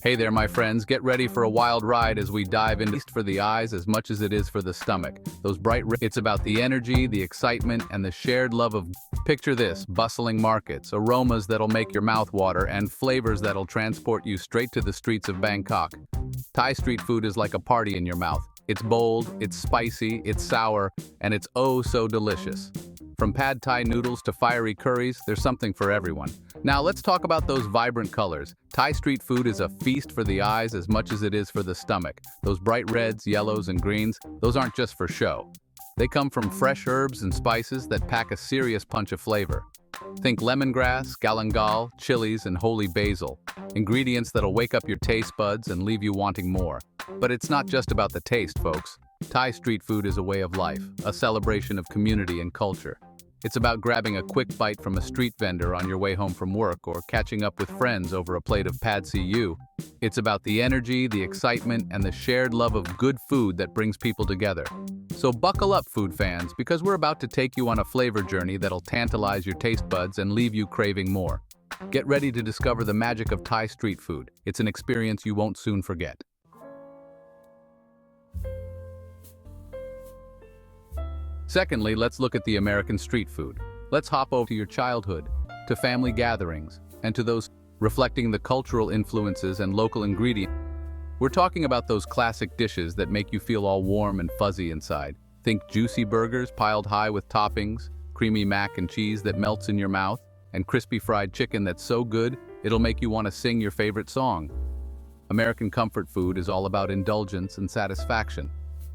Hey there, my friends. Get ready for a wild ride as we dive into Feast for the eyes as much as it is for the stomach. It's about the energy, the excitement, and the shared love of. Picture this: bustling markets, aromas that'll make your mouth water, and flavors that'll transport you straight to the streets of Bangkok. Thai street food is like a party in your mouth. It's bold, it's spicy, it's sour, and it's oh so delicious. From pad Thai noodles to fiery curries, there's something for everyone. Now let's talk about those vibrant colors. Thai street food is a feast for the eyes as much as it is for the stomach. Those bright reds, yellows, and greens, those aren't just for show. They come from fresh herbs and spices that pack a serious punch of flavor. Think lemongrass, galangal, chilies, and holy basil. Ingredients that'll wake up your taste buds and leave you wanting more. But it's not just about the taste, folks. Thai street food is a way of life, a celebration of community and culture. It's about grabbing a quick bite from a street vendor on your way home from work or catching up with friends over a plate of pad see ew. It's about the energy, the excitement, and the shared love of good food that brings people together. So buckle up, food fans, because we're about to take you on a flavor journey that'll tantalize your taste buds and leave you craving more. Get ready to discover the magic of Thai street food. It's an experience you won't soon forget. Secondly, let's look at the American street food. Let's hop over to your childhood, to family gatherings, and to those reflecting the cultural influences and local ingredients. We're talking about those classic dishes that make you feel all warm and fuzzy inside. Think juicy burgers piled high with toppings, creamy mac and cheese that melts in your mouth, and crispy fried chicken that's so good, it'll make you want to sing your favorite song. American comfort food is all about indulgence and satisfaction.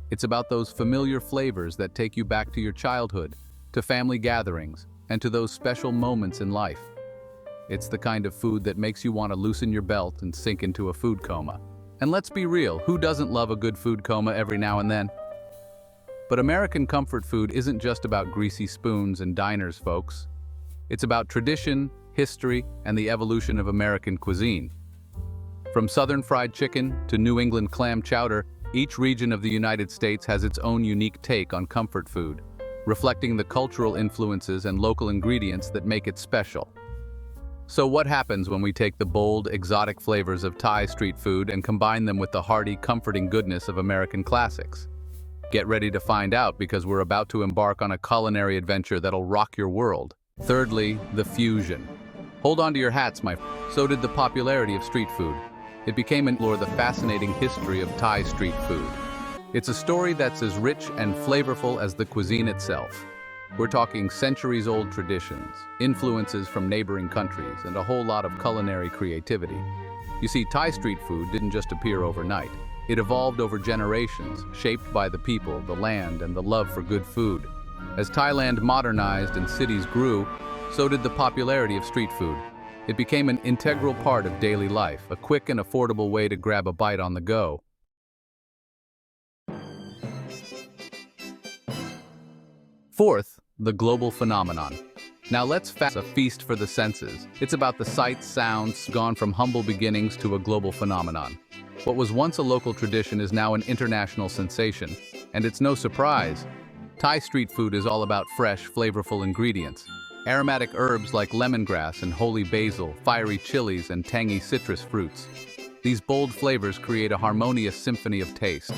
It's about those familiar flavors that take you back to your childhood, to family gatherings, and to those special moments in life. It's the kind of food that makes you want to loosen your belt and sink into a food coma. And let's be real, who doesn't love a good food coma every now and then? But American comfort food isn't just about greasy spoons and diners, folks. It's about tradition, history, and the evolution of American cuisine. From Southern fried chicken to New England clam chowder, each region of the United States has its own unique take on comfort food, reflecting the cultural influences and local ingredients that make it special. So what happens when we take the bold, exotic flavors of Thai street food and combine them with the hearty, comforting goodness of American classics? Get ready to find out, because we're about to embark on a culinary adventure that'll rock your world. Thirdly, the fusion. Hold on to your hats, my friends. So did the popularity of street food. It became the fascinating history of Thai street food. It's a story that's as rich and flavorful as the cuisine itself. We're talking centuries-old traditions, influences from neighboring countries, and a whole lot of culinary creativity. You see, Thai street food didn't just appear overnight. It evolved over generations, shaped by the people, the land, and the love for good food. As Thailand modernized and cities grew, so did the popularity of street food. It became an integral part of daily life, a quick and affordable way to grab a bite on the go. Fourth, the global phenomenon. Now let's a feast for the senses. It's about the sights, sounds, gone from humble beginnings to a global phenomenon. What was once a local tradition is now an international sensation. And it's no surprise. Thai street food is all about fresh, flavorful ingredients. Aromatic herbs like lemongrass and holy basil, fiery chilies, and tangy citrus fruits. These bold flavors create a harmonious symphony of taste.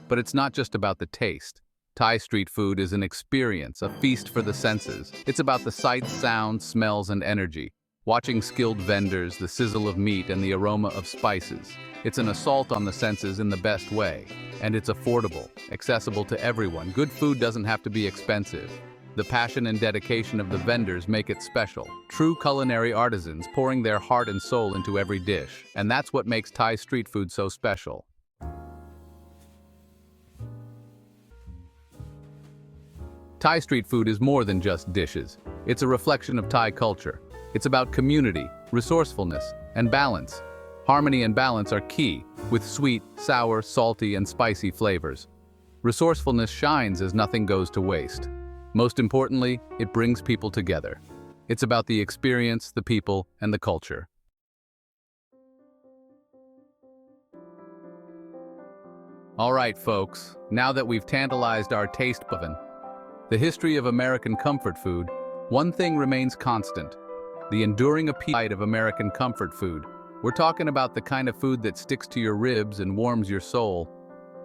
But it's not just about the taste. Thai street food is an experience, a feast for the senses. It's about the sights, sounds, smells, and energy. Watching skilled vendors, the sizzle of meat, and the aroma of spices. It's an assault on the senses in the best way. And it's affordable, accessible to everyone. Good food doesn't have to be expensive. The passion and dedication of the vendors make it special. True culinary artisans pouring their heart and soul into every dish. And that's what makes Thai street food so special. Thai street food is more than just dishes. It's a reflection of Thai culture. It's about community, resourcefulness, and balance. Harmony and balance are key, with sweet, sour, salty, and spicy flavors. Resourcefulness shines as nothing goes to waste. Most importantly, it brings people together. It's about the experience, the people, and the culture. All right, folks, now that we've tantalized our taste buds, the history of American comfort food, one thing remains constant: the enduring appeal of American comfort food. We're talking about the kind of food that sticks to your ribs and warms your soul.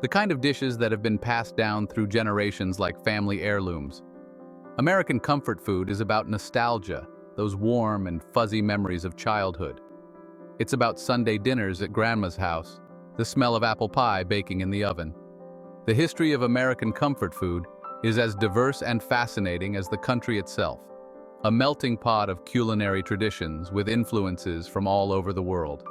The kind of dishes that have been passed down through generations like family heirlooms. American comfort food is about nostalgia, those warm and fuzzy memories of childhood. It's about Sunday dinners at Grandma's house, the smell of apple pie baking in the oven. The history of American comfort food is as diverse and fascinating as the country itself. A melting pot of culinary traditions with influences from all over the world.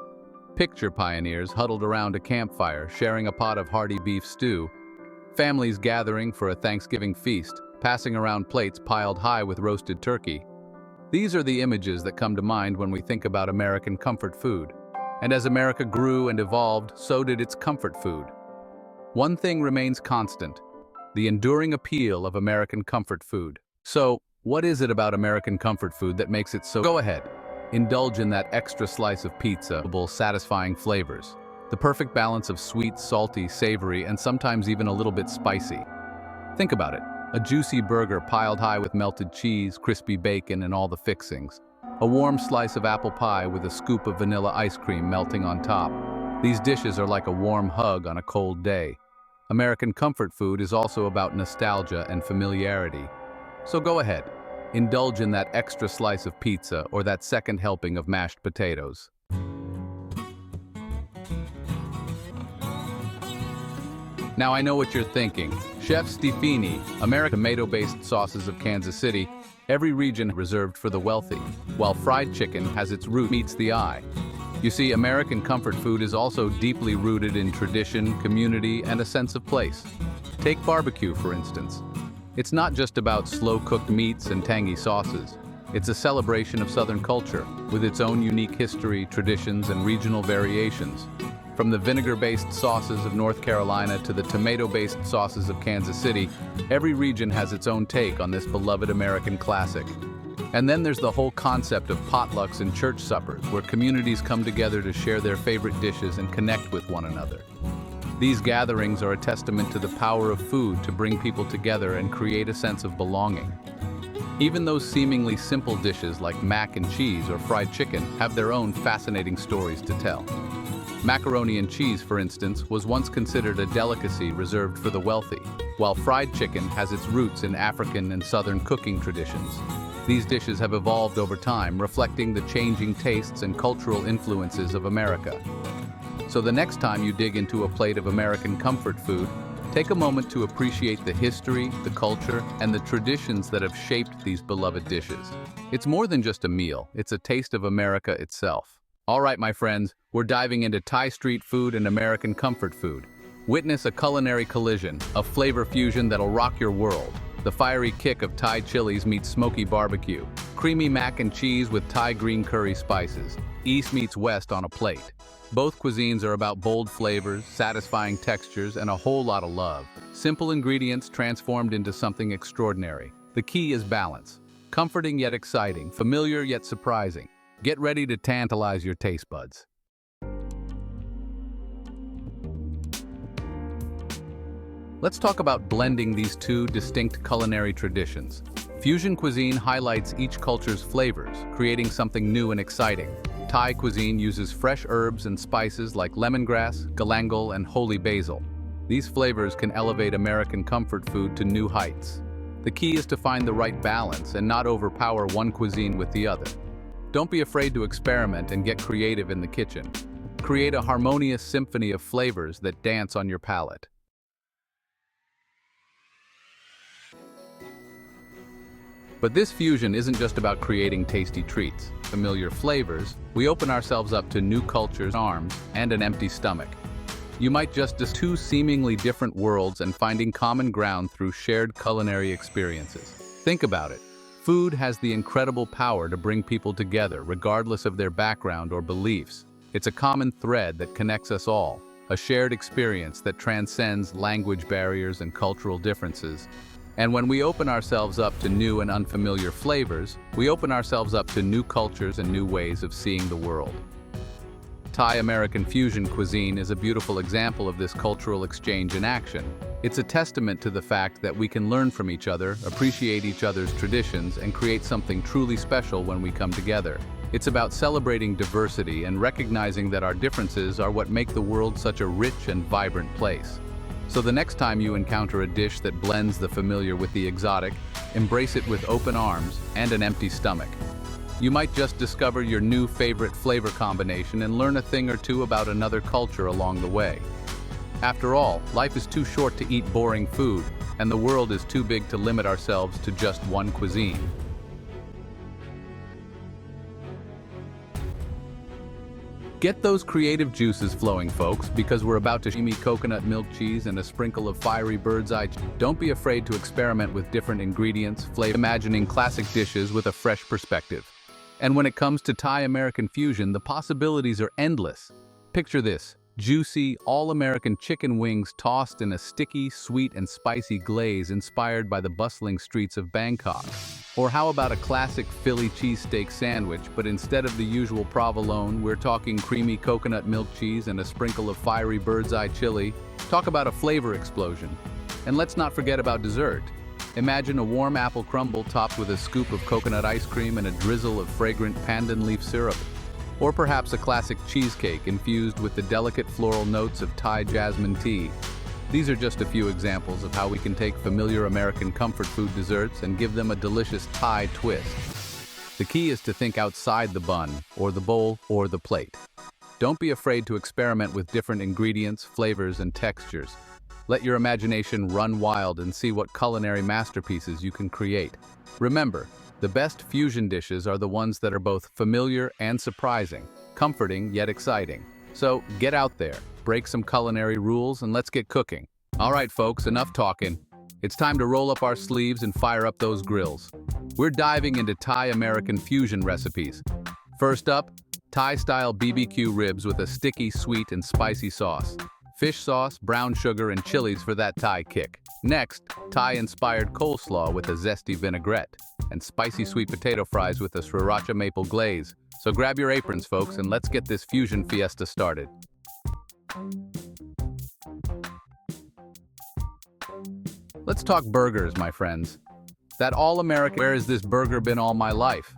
Picture pioneers huddled around a campfire sharing a pot of hearty beef stew, families gathering for a Thanksgiving feast, passing around plates piled high with roasted turkey. These are the images that come to mind when we think about American comfort food. And as America grew and evolved, so did its comfort food. One thing remains constant: the enduring appeal of American comfort food. So, what is it about American comfort food that makes it so? Go ahead, indulge in that extra slice of pizza, satisfying flavors. The perfect balance of sweet, salty, savory, and sometimes even a little bit spicy. Think about it, a juicy burger piled high with melted cheese, crispy bacon, and all the fixings. A warm slice of apple pie with a scoop of vanilla ice cream melting on top. These dishes are like a warm hug on a cold day. American comfort food is also about nostalgia and familiarity. So go ahead, indulge in that extra slice of pizza or that second helping of mashed potatoes. Now I know what you're thinking. Chef Stefani, American tomato-based sauces of Kansas City, every region reserved for the wealthy, while fried chicken has its root meets the eye. You see, American comfort food is also deeply rooted in tradition, community, and a sense of place. Take barbecue, for instance. It's not just about slow-cooked meats and tangy sauces. It's a celebration of Southern culture, with its own unique history, traditions, and regional variations. From the vinegar-based sauces of North Carolina to the tomato-based sauces of Kansas City, every region has its own take on this beloved American classic. And then there's the whole concept of potlucks and church suppers, where communities come together to share their favorite dishes and connect with one another. These gatherings are a testament to the power of food to bring people together and create a sense of belonging. Even those seemingly simple dishes like mac and cheese or fried chicken have their own fascinating stories to tell. Macaroni and cheese, for instance, was once considered a delicacy reserved for the wealthy, while fried chicken has its roots in African and Southern cooking traditions. These dishes have evolved over time, reflecting the changing tastes and cultural influences of America. So the next time you dig into a plate of American comfort food, take a moment to appreciate the history, the culture, and the traditions that have shaped these beloved dishes. It's more than just a meal, it's a taste of America itself. All right, my friends, we're diving into Thai street food and American comfort food. Witness a culinary collision, a flavor fusion that'll rock your world. The fiery kick of Thai chilies meets smoky barbecue, creamy mac and cheese with Thai green curry spices, East meets West on a plate. Both cuisines are about bold flavors, satisfying textures, and a whole lot of love. Simple ingredients transformed into something extraordinary. The key is balance. Comforting yet exciting, familiar yet surprising. Get ready to tantalize your taste buds. Let's talk about blending these two distinct culinary traditions. Fusion cuisine highlights each culture's flavors, creating something new and exciting. Thai cuisine uses fresh herbs and spices like lemongrass, galangal, and holy basil. These flavors can elevate American comfort food to new heights. The key is to find the right balance and not overpower one cuisine with the other. Don't be afraid to experiment and get creative in the kitchen. Create a harmonious symphony of flavors that dance on your palate. But this fusion isn't just about creating tasty treats, familiar flavors. We open ourselves up to new cultures, arms, and an empty stomach. You might just two seemingly different worlds and finding common ground through shared culinary experiences. Think about it. Food has the incredible power to bring people together, regardless of their background or beliefs. It's a common thread that connects us all, a shared experience that transcends language barriers and cultural differences. And when we open ourselves up to new and unfamiliar flavors, we open ourselves up to new cultures and new ways of seeing the world. Thai-American fusion cuisine is a beautiful example of this cultural exchange in action. It's a testament to the fact that we can learn from each other, appreciate each other's traditions, and create something truly special when we come together. It's about celebrating diversity and recognizing that our differences are what make the world such a rich and vibrant place. So the next time you encounter a dish that blends the familiar with the exotic, embrace it with open arms and an empty stomach. You might just discover your new favorite flavor combination and learn a thing or two about another culture along the way. After all, life is too short to eat boring food, and the world is too big to limit ourselves to just one cuisine. Get those creative juices flowing, folks, because we're about to creamy coconut milk cheese and a sprinkle of fiery bird's eye. Don't be afraid to experiment with different ingredients, imagining classic dishes with a fresh perspective. And when it comes to Thai-American fusion, the possibilities are endless. Picture this: juicy, all-American chicken wings tossed in a sticky, sweet, and spicy glaze inspired by the bustling streets of Bangkok. Or how about a classic Philly cheesesteak sandwich, but instead of the usual provolone, we're talking creamy coconut milk cheese and a sprinkle of fiery bird's eye chili. Talk about a flavor explosion. And let's not forget about dessert. Imagine a warm apple crumble topped with a scoop of coconut ice cream and a drizzle of fragrant pandan leaf syrup. Or perhaps a classic cheesecake infused with the delicate floral notes of Thai jasmine tea. These are just a few examples of how we can take familiar American comfort food desserts and give them a delicious Thai twist. The key is to think outside the bun, or the bowl, or the plate. Don't be afraid to experiment with different ingredients, flavors, and textures. Let your imagination run wild and see what culinary masterpieces you can create. Remember, the best fusion dishes are the ones that are both familiar and surprising, comforting yet exciting. So get out there, break some culinary rules, and let's get cooking. All right, folks, enough talking. It's time to roll up our sleeves and fire up those grills. We're diving into Thai-American fusion recipes. First up, Thai-style BBQ ribs with a sticky, sweet, and spicy sauce. Fish sauce, brown sugar, and chilies for that Thai kick. Next, Thai-inspired coleslaw with a zesty vinaigrette, and spicy sweet potato fries with a sriracha maple glaze. So grab your aprons, folks, and let's get this fusion fiesta started. Let's talk burgers, my friends. That all-American, where has this burger been all my life?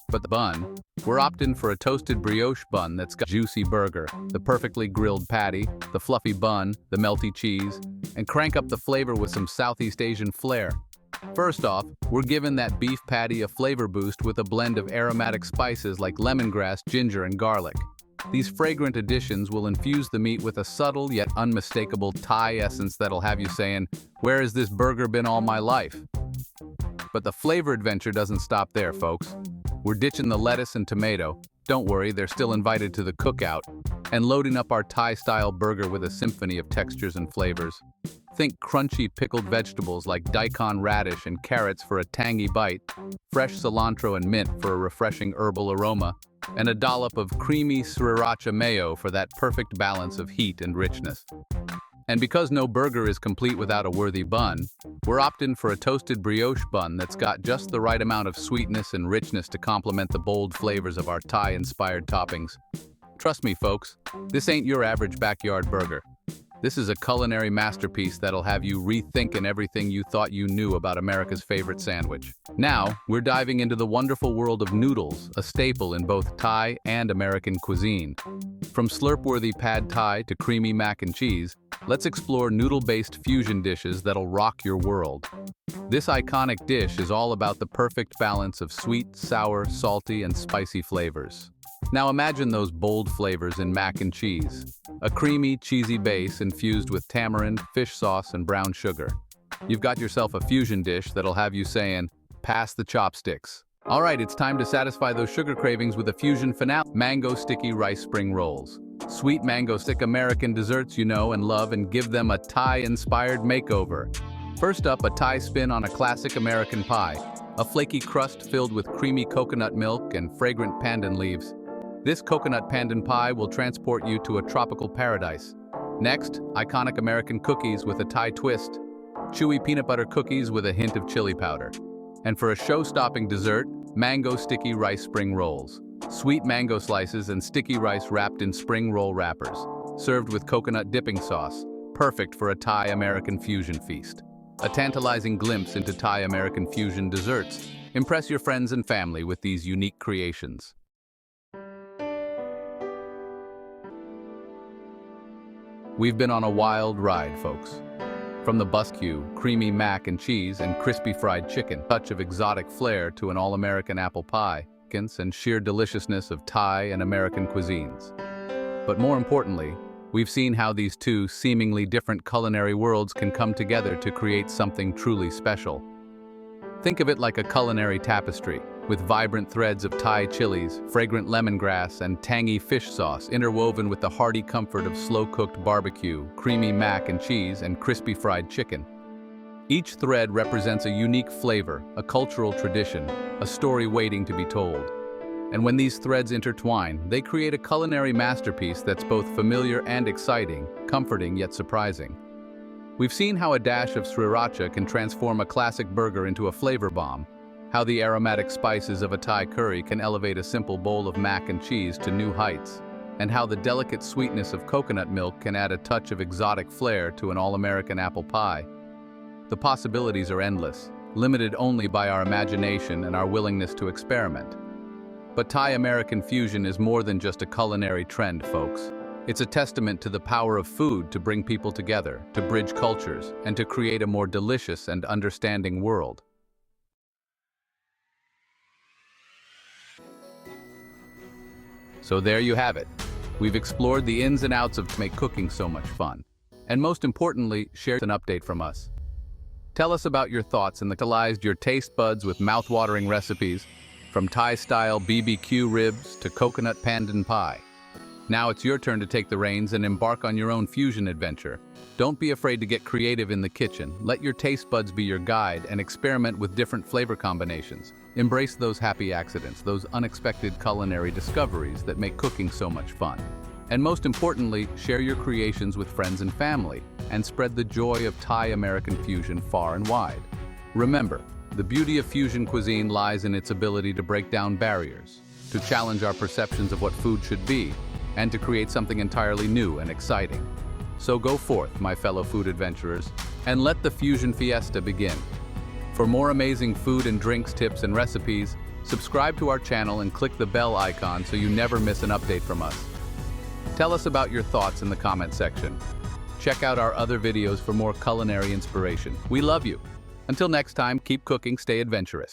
But the bun, we're opting for a toasted brioche bun that's got a juicy burger, the perfectly grilled patty, the fluffy bun, the melty cheese, and crank up the flavor with some Southeast Asian flair. First off, we're giving that beef patty a flavor boost with a blend of aromatic spices like lemongrass, ginger, and garlic. These fragrant additions will infuse the meat with a subtle yet unmistakable Thai essence that'll have you saying, "Where has this burger been all my life?" But the flavor adventure doesn't stop there, folks. We're ditching the lettuce and tomato. Don't worry, they're still invited to the cookout. And loading up our Thai-style burger with a symphony of textures and flavors. Think crunchy pickled vegetables like daikon radish and carrots for a tangy bite, fresh cilantro and mint for a refreshing herbal aroma, and a dollop of creamy sriracha mayo for that perfect balance of heat and richness. And because no burger is complete without a worthy bun, we're opting for a toasted brioche bun that's got just the right amount of sweetness and richness to complement the bold flavors of our Thai-inspired toppings. Trust me, folks, this ain't your average backyard burger. This is a culinary masterpiece that'll have you rethinking everything you thought you knew about America's favorite sandwich. Now, we're diving into the wonderful world of noodles, a staple in both Thai and American cuisine. From slurp-worthy pad Thai to creamy mac and cheese, let's explore noodle-based fusion dishes that'll rock your world. This iconic dish is all about the perfect balance of sweet, sour, salty, and spicy flavors. Now imagine those bold flavors in mac and cheese. A creamy, cheesy base infused with tamarind, fish sauce, and brown sugar. You've got yourself a fusion dish that'll have you saying, "Pass the chopsticks." All right, it's time to satisfy those sugar cravings with a fusion finale. Mango sticky rice spring rolls. Sweet mango stick American desserts you know and love, and give them a Thai-inspired makeover. First up, a Thai spin on a classic American pie. A flaky crust filled with creamy coconut milk and fragrant pandan leaves. This coconut pandan pie will transport you to a tropical paradise. Next, iconic American cookies with a Thai twist. Chewy peanut butter cookies with a hint of chili powder. And for a show-stopping dessert, mango sticky rice spring rolls. Sweet mango slices and sticky rice wrapped in spring roll wrappers. Served with coconut dipping sauce. perfect for a Thai-American fusion feast. A tantalizing glimpse into Thai-American fusion desserts. Impress your friends and family with these unique creations. We've been on a wild ride, folks. From the barbecue, creamy mac and cheese, and crispy fried chicken, touch of exotic flair to an all-American apple pie, and sheer deliciousness of Thai and American cuisines. But more importantly, we've seen how these two seemingly different culinary worlds can come together to create something truly special. Think of it like a culinary tapestry, with vibrant threads of Thai chilies, fragrant lemongrass, and tangy fish sauce interwoven with the hearty comfort of slow-cooked barbecue, creamy mac and cheese, and crispy fried chicken. Each thread represents a unique flavor, a cultural tradition, a story waiting to be told. And when these threads intertwine, they create a culinary masterpiece that's both familiar and exciting, comforting yet surprising. We've seen how a dash of sriracha can transform a classic burger into a flavor bomb, how the aromatic spices of a Thai curry can elevate a simple bowl of mac and cheese to new heights, and how the delicate sweetness of coconut milk can add a touch of exotic flair to an all-American apple pie. The possibilities are endless, limited only by our imagination and our willingness to experiment. But Thai-American fusion is more than just a culinary trend, folks. It's a testament to the power of food to bring people together, to bridge cultures, and to create a more delicious and understanding world. So there you have it. We've explored the ins and outs of to make cooking so much fun. And most importantly, shared an update from us. Tell us about your thoughts and tantalized your taste buds with mouth-watering recipes, from Thai-style BBQ ribs to coconut pandan pie. Now it's your turn to take the reins and embark on your own fusion adventure. Don't be afraid to get creative in the kitchen. Let your taste buds be your guide and experiment with different flavor combinations. Embrace those happy accidents, those unexpected culinary discoveries that make cooking so much fun. And most importantly, share your creations with friends and family, and spread the joy of Thai-American fusion far and wide. Remember, the beauty of fusion cuisine lies in its ability to break down barriers, to challenge our perceptions of what food should be, and to create something entirely new and exciting. So go forth, my fellow food adventurers, and let the fusion fiesta begin. For more amazing food and drinks tips and recipes, subscribe to our channel and click the bell icon so you never miss an update from us. Tell us about your thoughts in the comment section. Check out our other videos for more culinary inspiration. We love you. Until next time, keep cooking, stay adventurous.